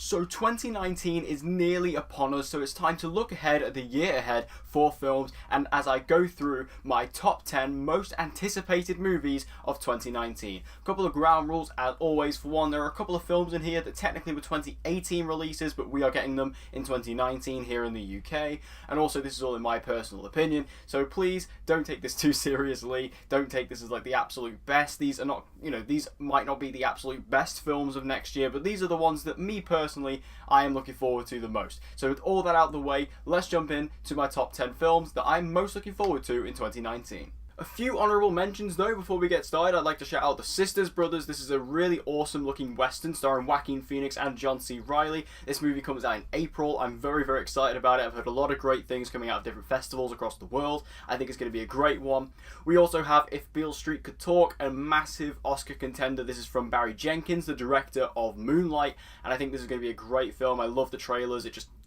So 2019 is nearly upon us, so it's time to look ahead at the year ahead for films, and as I go through my top 10 most anticipated movies of 2019. A couple of ground rules as always. For one, there are a couple of films in here that technically were 2018 releases, but we are getting them in 2019 here in the UK, and also this is all in my personal opinion, so please don't take this too seriously. Don't take this as like the absolute best. These are not, these might not be the absolute best films of next year, but these are the ones that me personally I am looking forward to the most. So with all that out of the way, let's jump in to my top 10 films that I'm most looking forward to in 2019. A few honourable mentions though before we get started. I'd like to shout out The Sisters Brothers. This is a really awesome looking western starring Joaquin Phoenix and John C. Reilly. This movie comes out in April. I'm very, very excited about it. I've heard a lot of great things coming out of different festivals across the world. I think it's going to be a great one. We also have If Beale Street Could Talk, a massive Oscar contender. This is from Barry Jenkins, the director of Moonlight, and I think this is going to be a great film. I love the trailers.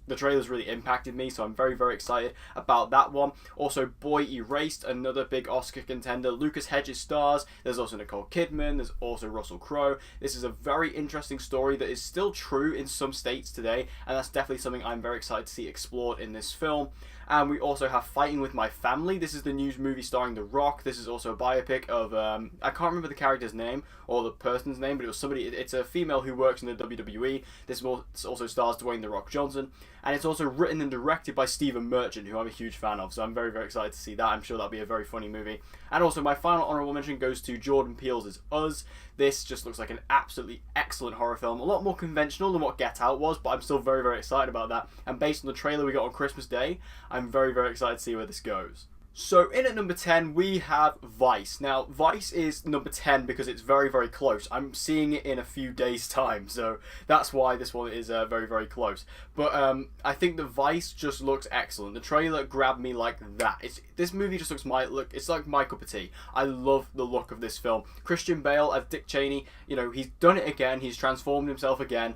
The trailers really impacted me, so I'm very, very excited about that one. Also, Boy Erased, another big Oscar contender. Lucas Hedges stars. There's also Nicole Kidman. There's also Russell Crowe. This is a very interesting story that is still true in some states today, and that's definitely something I'm very excited to see explored in this film. And we also have Fighting With My Family. This is the new movie starring The Rock. This is also a biopic of, I can't remember the character's name or the person's name, but it was somebody, it's a female who works in the WWE. This also stars Dwayne The Rock Johnson. And it's also written and directed by Stephen Merchant, who I'm a huge fan of, so I'm very, very excited to see that. I'm sure that'll be a very funny movie. And also, my final honourable mention goes to Jordan Peele's Us. This just looks like an absolutely excellent horror film. A lot more conventional than what Get Out was, but I'm still very, very excited about that. And based on the trailer we got on Christmas Day, I'm very, very excited to see where this goes. So in at number 10 we have Vice. Now Vice is number 10 because it's very, very close. I'm seeing it in a few days time, so that's why this one is very, very close. But I think the Vice just looks excellent. The trailer grabbed me like that. This movie just looks it's like my cup of tea. I love the look of this film. Christian Bale as Dick Cheney, he's done it again. He's transformed himself again.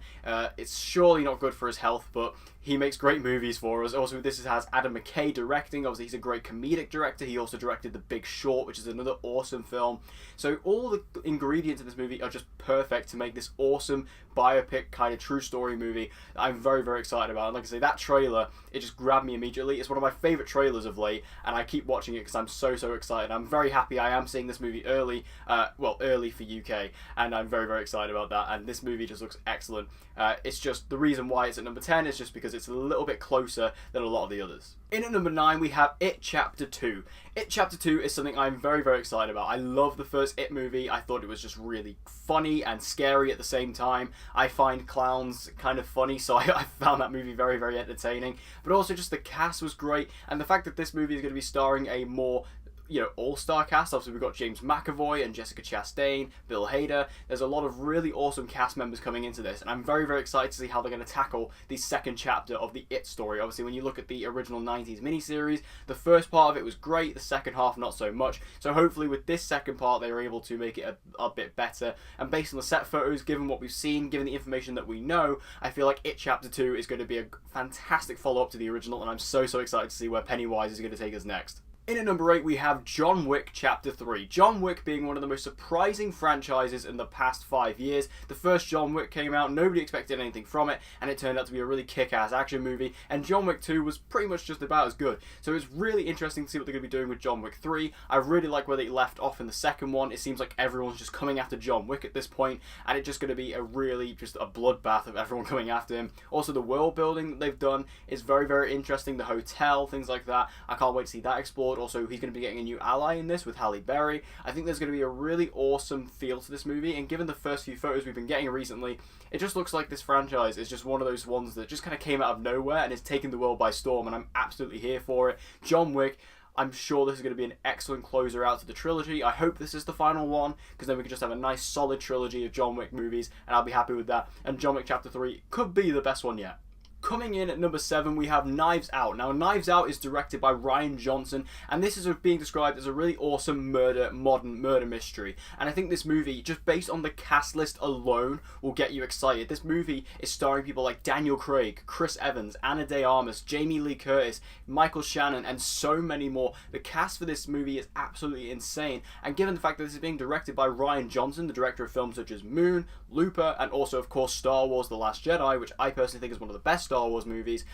It's surely not good for his health, but he makes great movies for us. Also, this has Adam McKay directing. Obviously, he's a great comedic director. He also directed The Big Short, which is another awesome film. So all the ingredients in this movie are just perfect to make this awesome biopic kind of true story movie that I'm very, very excited about. And like I say, that trailer, it just grabbed me immediately. It's one of my favourite trailers of late, and I keep watching it because I'm so, so excited. I'm very happy I am seeing this movie early for UK, and I'm very, very excited about that. And this movie just looks excellent. It's just, the reason why it's at number 10 is just because it's a little bit closer than a lot of the others. In at number 9 we have It Chapter 2. It Chapter 2 is something I'm very, very excited about. I love the first It movie. I thought it was just really funny and scary at the same time. I find clowns kind of funny, so I found that movie very, very entertaining. But also just the cast was great, and the fact that this movie is going to be starring a more all-star cast. Obviously we've got James McAvoy and Jessica Chastain, Bill Hader. There's a lot of really awesome cast members coming into this, and I'm very, very excited to see how they're going to tackle the second chapter of the It story. Obviously when you look at the original 90s miniseries, the first part of it was great, the second half not so much. So hopefully with this second part they were able to make it a bit better, and based on the set photos, given what we've seen, given the information that we know, I feel like It Chapter 2 is going to be a fantastic follow-up to the original, and I'm so, so excited to see where Pennywise is going to take us next. In at number 8 we have John Wick Chapter 3. John Wick being one of the most surprising franchises in the past 5 years. The first John Wick came out, nobody expected anything from it, and it turned out to be a really kick-ass action movie, and John Wick 2 was pretty much just about as good. So it's really interesting to see what they're going to be doing with John Wick 3. I really like where they left off in the second one. It seems like everyone's just coming after John Wick at this point, and it's just going to be just a bloodbath of everyone coming after him. Also, the world building that they've done is very, very interesting. The hotel, things like that. I can't wait to see that explored. Also, he's going to be getting a new ally in this with Halle Berry. I think there's going to be a really awesome feel to this movie, and given the first few photos we've been getting recently, it just looks like this franchise is just one of those ones that just kind of came out of nowhere and is taking the world by storm, and I'm absolutely here for it. John Wick, I'm sure this is going to be an excellent closer out to the trilogy. I hope this is the final one, because then we can just have a nice solid trilogy of John Wick movies, and I'll be happy with that. And John Wick Chapter 3 could be the best one yet. Coming in at number 7, we have Knives Out. Now, Knives Out is directed by Rian Johnson, and this is being described as a really awesome modern murder mystery. And I think this movie, just based on the cast list alone, will get you excited. This movie is starring people like Daniel Craig, Chris Evans, Ana de Armas, Jamie Lee Curtis, Michael Shannon, and so many more. The cast for this movie is absolutely insane, and given the fact that this is being directed by Rian Johnson, the director of films such as Moon, Looper, and also, of course, Star Wars The Last Jedi, which I personally think is one of the best Star Wars movies,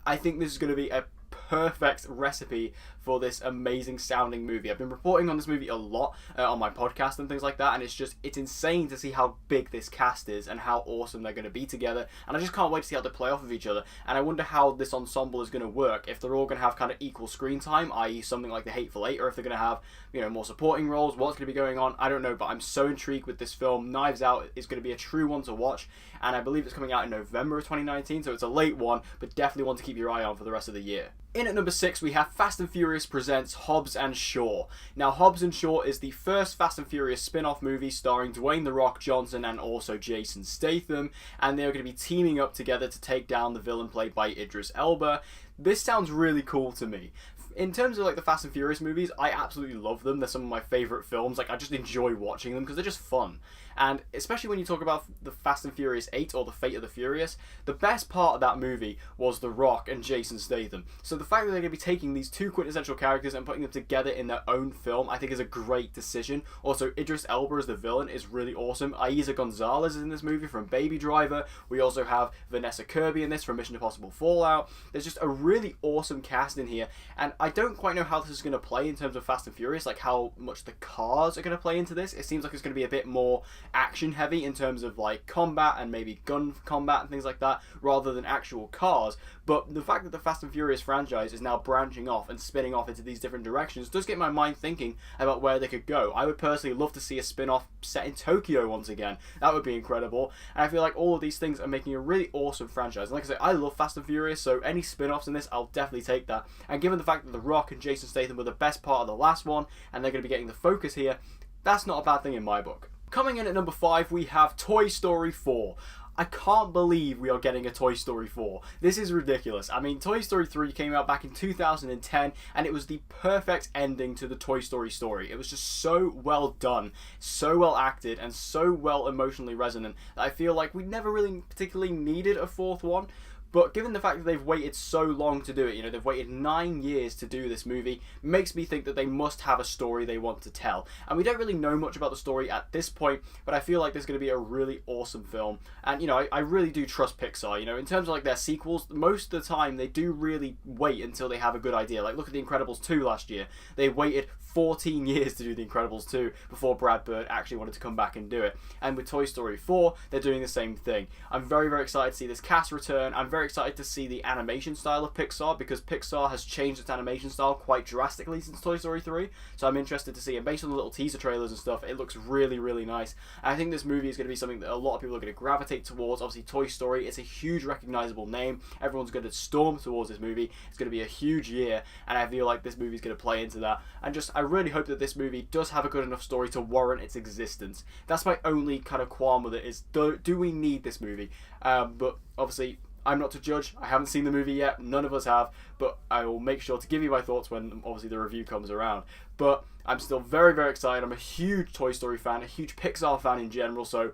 I think this is going to be a perfect recipe for this amazing sounding movie. I've been reporting on this movie a lot on my podcast and things like that, and it's insane to see how big this cast is and how awesome they're going to be together, and I just can't wait to see how they play off of each other. And I wonder how this ensemble is going to work, if they're all going to have kind of equal screen time, i.e. something like The Hateful Eight, or if they're going to have, you know, more supporting roles. What's going to be going on, I don't know, but I'm so intrigued with this film. Knives Out is going to be a true one to watch, and I believe it's coming out in November of 2019, so it's a late one, but definitely one to keep your eye on for the rest of the year. In at number 6, we have Fast and Furious presents Hobbs and Shaw. Now, Hobbs and Shaw is the first Fast and Furious spin-off movie starring Dwayne "The Rock" Johnson and also Jason Statham, and they're going to be teaming up together to take down the villain played by Idris Elba. This sounds really cool to me. In terms of like the Fast and Furious movies, I absolutely love them. They're some of my favourite films. Like, I just enjoy watching them because they're just fun. And especially when you talk about the Fast and Furious 8 or the Fate of the Furious, the best part of that movie was The Rock and Jason Statham. So the fact that they're going to be taking these two quintessential characters and putting them together in their own film, I think is a great decision. Also, Idris Elba as the villain is really awesome. Eiza Gonzalez is in this movie from Baby Driver. We also have Vanessa Kirby in this from Mission Impossible Fallout. There's just a really awesome cast in here, and I don't quite know how this is going to play in terms of Fast and Furious, like how much the cars are going to play into this. It seems like it's going to be a bit more action heavy in terms of like combat and maybe gun combat and things like that, rather than actual cars. But the fact that the Fast and Furious franchise is now branching off and spinning off into these different directions does get my mind thinking about where they could go. I would personally love to see a spin-off set in Tokyo once again. That would be incredible. And I feel like all of these things are making a really awesome franchise. And like I say, I love Fast and Furious, so any spin-offs in this, I'll definitely take that. And given the fact that The Rock and Jason Statham were the best part of the last one, and they're going to be getting the focus here, that's not a bad thing in my book. Coming in at number 5, we have Toy Story 4. I can't believe we are getting a Toy Story 4. This is ridiculous. I mean, Toy Story 3 came out back in 2010, and it was the perfect ending to the Toy Story story. It was just so well done, so well acted, and so well emotionally resonant that I feel like we never really particularly needed a fourth one. But given the fact that they've waited so long to do it, you know, they've waited 9 years to do this movie, makes me think that they must have a story they want to tell. And we don't really know much about the story at this point, but I feel like there's going to be a really awesome film. And, you know, I really do trust Pixar. You know, in terms of like their sequels, most of the time they do really wait until they have a good idea. Like, look at The Incredibles 2 last year. They waited 14 years to do The Incredibles 2 before Brad Bird actually wanted to come back and do it. And with Toy Story 4, they're doing the same thing. I'm very, very excited to see this cast return. I'm very excited to see the animation style of Pixar, because Pixar has changed its animation style quite drastically since Toy Story 3. So I'm interested to see, and based on the little teaser trailers and stuff, it looks really, really nice. And I think this movie is going to be something that a lot of people are going to gravitate towards. Obviously, Toy Story, it's a huge recognizable name. Everyone's going to storm towards this movie. It's going to be a huge year, and I feel like this movie is going to play into that. And just, I really hope that this movie does have a good enough story to warrant its existence. That's my only kind of qualm with it, is do we need this movie? But obviously, I'm not to judge. I haven't seen the movie yet. None of us have. But I will make sure to give you my thoughts when, obviously, the review comes around. But I'm still very, very excited. I'm a huge Toy Story fan, a huge Pixar fan in general, so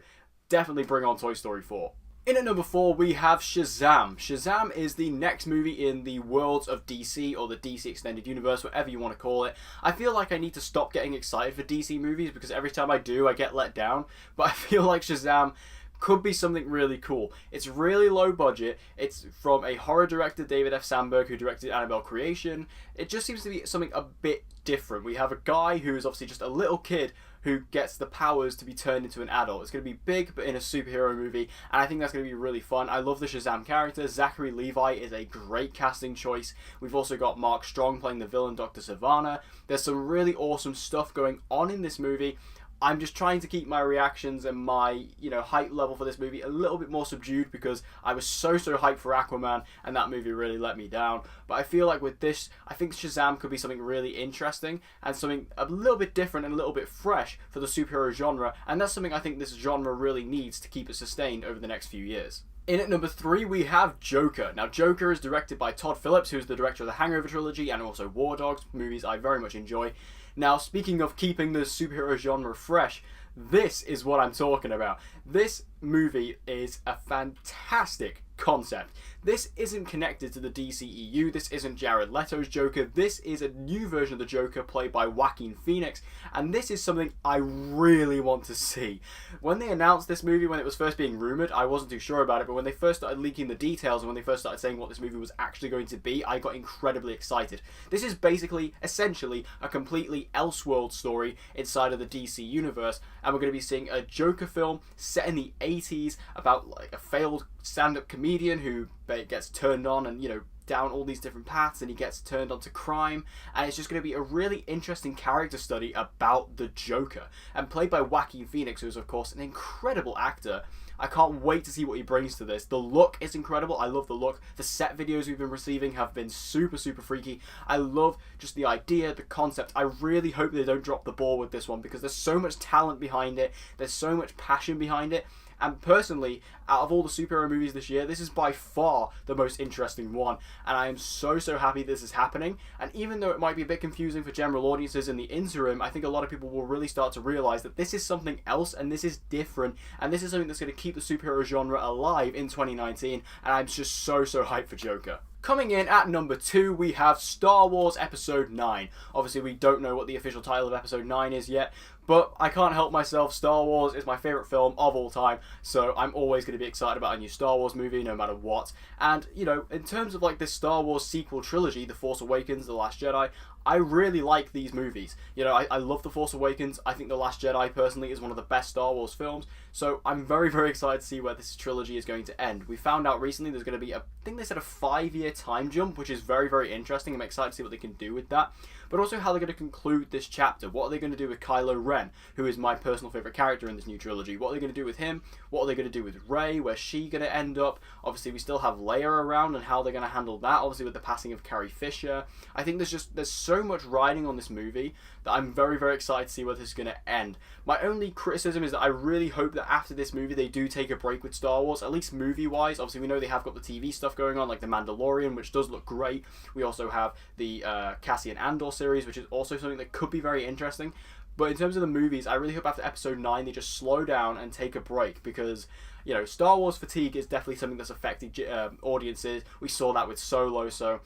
definitely bring on Toy Story 4. In at number 4, we have Shazam. Shazam is the next movie in the worlds of DC, or the DC Extended Universe, whatever you want to call it. I feel like I need to stop getting excited for DC movies, because every time I do, I get let down. But I feel like Shazam could be something really cool. It's really low budget. It's from a horror director, David F. Sandberg, who directed Annabelle Creation. It just seems to be something a bit different. We have a guy who is obviously just a little kid who gets the powers to be turned into an adult. It's going to be big, but in a superhero movie, and I think that's going to be really fun. I love the Shazam character. Zachary Levi is a great casting choice. We've also got Mark Strong playing the villain, Dr. Savannah. There's some really awesome stuff going on in this movie. I'm just trying to keep my reactions and my, hype level for this movie a little bit more subdued, because I was so hyped for Aquaman, and that movie really let me down. But I feel like with this, I think Shazam could be something really interesting and something a little bit different and a little bit fresh for the superhero genre, and that's something I think this genre really needs to keep it sustained over the next few years. In at number 3, we have Joker. Now, Joker is directed by Todd Phillips, who's the director of the Hangover trilogy and also War Dogs, movies I very much enjoy. Now, speaking of keeping the superhero genre fresh, this is what I'm talking about. This movie is a fantastic concept. This isn't connected to the DCEU, this isn't Jared Leto's Joker, this is a new version of the Joker played by Joaquin Phoenix, and this is something I really want to see. When they announced this movie, when it was first being rumoured, I wasn't too sure about it, but when they first started leaking the details and when they first started saying what this movie was actually going to be, I got incredibly excited. This is basically, essentially, a completely Elseworld story inside of the DC universe, and we're going to be seeing a Joker film set in the 80s about like a failed stand-up comedian who gets turned on and, you know, down all these different paths, and he gets turned onto crime, and it's just going to be a really interesting character study about the Joker, and played by Joaquin Phoenix, who is of course an incredible actor. I can't wait to see what he brings to this. The look is incredible. I love the look. The set videos we've been receiving have been super freaky. I love just the idea, the concept. I really hope they don't drop the ball with this one, because there's so much talent behind it. There's so much passion behind it. And personally, out of all the superhero movies this year, this is by far the most interesting one. And I am so happy this is happening. And even though it might be a bit confusing for general audiences in the interim, I think a lot of people will really start to realise that this is something else and this is different. And this is something that's going to keep the superhero genre alive in 2019. And I'm just so hyped for Joker. Coming in at number 2, we have Star Wars Episode 9. Obviously, we don't know what the official title of Episode 9 is yet, but I can't help myself. Star Wars is my favourite film of all time, so I'm always going to be excited about a new Star Wars movie, no matter what. And, you know, in terms of like this Star Wars sequel trilogy, The Force Awakens, The Last Jedi, I really like these movies. You know, I love The Force Awakens. I think The Last Jedi, personally, is one of the best Star Wars films. So I'm very excited to see where this trilogy is going to end. We found out recently there's going to be, I think they said a 5-year time jump, which is very interesting. I'm excited to see what they can do with that. But also how they're going to conclude this chapter. What are they going to do with Kylo Ren, who is my personal favourite character in this new trilogy? What are they going to do with him? What are they going to do with Rey? Where's she going to end up? Obviously, we still have Leia around, and how they're going to handle that, obviously with the passing of Carrie Fisher. I think there's so much riding on this movie that I'm very excited to see where this is going to end. My only criticism is that I really hope that after this movie they do take a break with Star Wars, at least movie-wise. Obviously, we know they have got the TV stuff going on, like The Mandalorian, which does look great. We also have the Cassian Andor series, which is also something that could be very interesting. But in terms of the movies, I really hope after Episode 9 they just slow down and take a break, because, you know, Star Wars fatigue is definitely something that's affected audiences. We saw that with Solo, so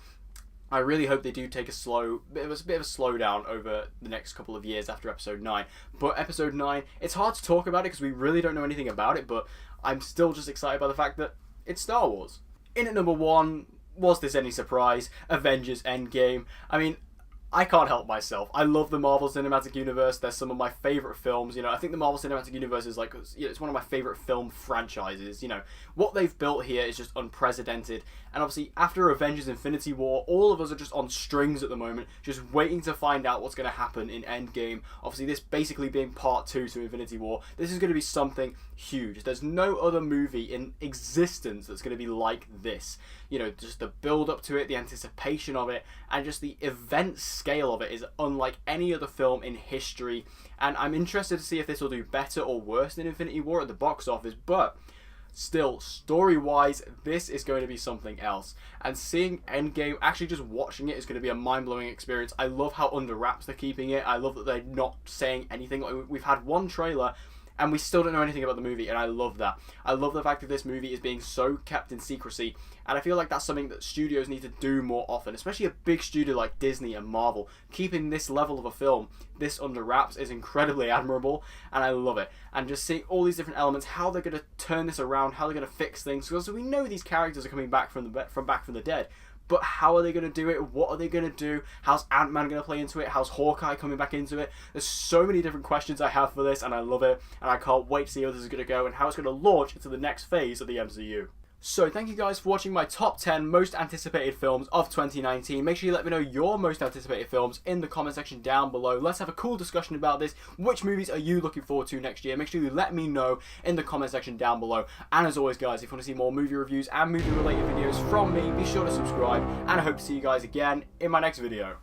I really hope they do take a bit of a slowdown over the next couple of years after Episode 9. But Episode 9, it's hard to talk about it because we really don't know anything about it, but I'm still just excited by the fact that it's Star Wars. In at number 1, was this any surprise? Avengers Endgame. I mean, I can't help myself. I love the Marvel Cinematic Universe. They're some of my favourite films. You know, I think the Marvel Cinematic Universe is like, you know, it's one of my favourite film franchises. You know, what they've built here is just unprecedented. And obviously, after Avengers Infinity War, all of us are just on strings at the moment, just waiting to find out what's going to happen in Endgame. Obviously, this basically being part 2 to Infinity War, this is going to be something huge. There's no other movie in existence that's going to be like this. You know, just the build up to it, the anticipation of it, and just the event scale of it is unlike any other film in history. And I'm interested to see if this will do better or worse than Infinity War at the box office, but still, story-wise, this is going to be something else. And seeing Endgame, actually just watching it, is going to be a mind-blowing experience. I love how under wraps they're keeping it. I love that they're not saying anything. We've had one trailer, and we still don't know anything about the movie, and I love that. I love the fact that this movie is being so kept in secrecy, and I feel like that's something that studios need to do more often, especially a big studio like Disney and Marvel. Keeping this level of a film this under wraps is incredibly admirable, and I love it. And just seeing all these different elements, how they're going to turn this around, how they're going to fix things, because we know these characters are coming back from the dead. But how are they going to do it? What are they going to do? How's Ant-Man going to play into it? How's Hawkeye coming back into it? There's so many different questions I have for this, and I love it. And I can't wait to see how this is going to go and how it's going to launch into the next phase of the MCU. So thank you guys for watching my top 10 most anticipated films of 2019. Make sure you let me know your most anticipated films in the comment section down below. Let's have a cool discussion about this. Which movies are you looking forward to next year? Make sure you let me know in the comment section down below. And as always guys, if you want to see more movie reviews and movie related videos from me, be sure to subscribe, and I hope to see you guys again in my next video.